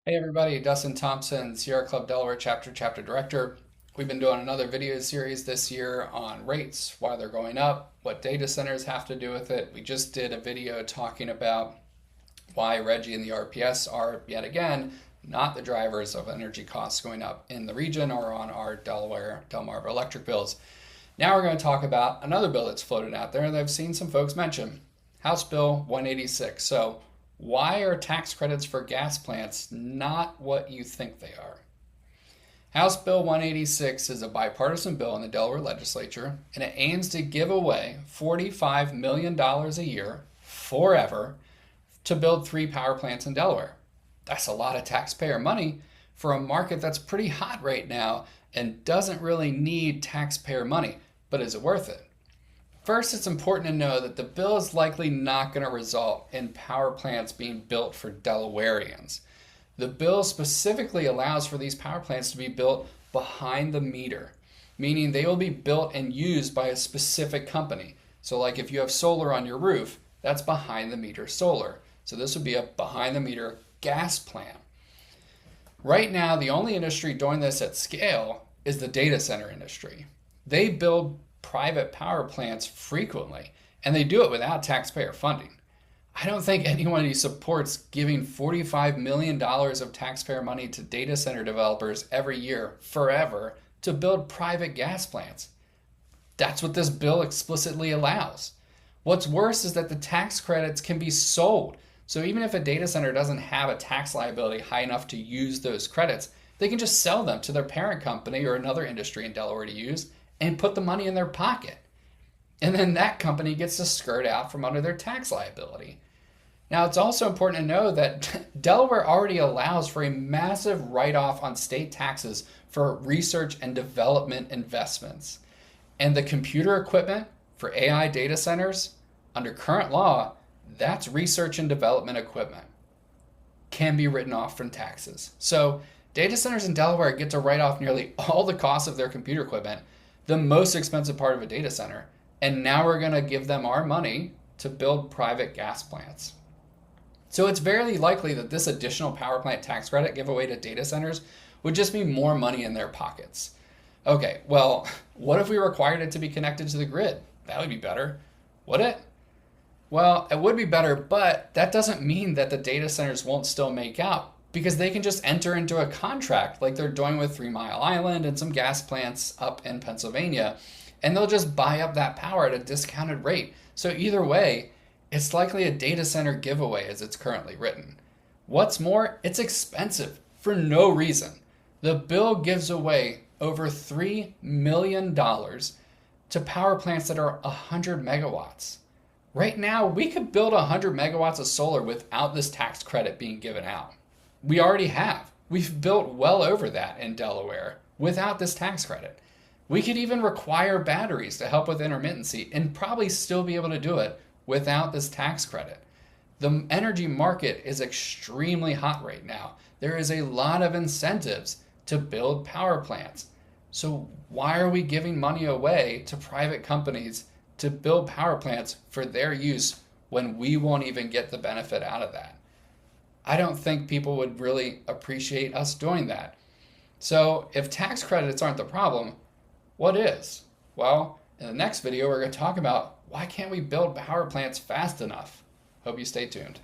Hey everybody, Dustin Thompson, Sierra Club Delaware Chapter Director. We've been doing another video series this year on rates, why they're going up, what data centers have to do with it. We just did a video talking about why Reggie and the RPS are, yet again, not the drivers of energy costs going up in the region or on our Delmarva electric bills. Now we're going to talk about another bill that's floated out there that I've seen some folks mention, House Bill 186. So why are tax credits for gas plants not what you think they are? House Bill 186 is a bipartisan bill in the Delaware legislature, and it aims to give away $45 million a year forever to build 3 power plants in Delaware. That's a lot of taxpayer money for a market that's pretty hot right now and doesn't really need taxpayer money, but is it worth it? First, it's important to know that the bill is likely not going to result in power plants being built for Delawareans. The bill specifically allows for these power plants to be built behind the meter, meaning they will be built and used by a specific company. So like if you have solar on your roof, that's behind the meter solar. So this would be a behind the meter gas plant. Right now, the only industry doing this at scale is the data center industry. They build private power plants frequently, and they do it without taxpayer funding. I don't think anyone who supports giving $45 million of taxpayer money to data center developers every year forever to build private gas plants. That's what this bill explicitly allows. What's worse is that the tax credits can be sold. So even if a data center doesn't have a tax liability high enough to use those credits, they can just sell them to their parent company or another industry in Delaware to use and put the money in their pocket. And then that company gets to skirt out from under their tax liability. Now, it's also important to know that Delaware already allows for a massive write-off on state taxes for research and development investments. And the computer equipment for AI data centers, under current law, that's research and development equipment, can be written off from taxes. So data centers in Delaware get to write off nearly all the costs of their computer equipment, the most expensive part of a data center, and now we're going to give them our money to build private gas plants. So it's very likely that this additional power plant tax credit giveaway to data centers would just be more money in their pockets. Okay, well, what if we required it to be connected to the grid? That would be better, would it? Well, it would be better, but that doesn't mean that the data centers won't still make out, because they can just enter into a contract like they're doing with 3 Mile Island and some gas plants up in Pennsylvania, and they'll just buy up that power at a discounted rate. So either way, it's likely a data center giveaway as it's currently written. What's more, it's expensive for no reason. The bill gives away over $3 million to power plants that are 100 megawatts. Right now, we could build 100 megawatts of solar without this tax credit being given out. We already have. We've built well over that in Delaware without this tax credit. We could even require batteries to help with intermittency and probably still be able to do it without this tax credit. The energy market is extremely hot right now. There is a lot of incentives to build power plants. So why are we giving money away to private companies to build power plants for their use when we won't even get the benefit out of that? I don't think people would really appreciate us doing that. So if tax credits aren't the problem, what is? Well, in the next video, we're going to talk about why can't we build power plants fast enough? Hope you stay tuned.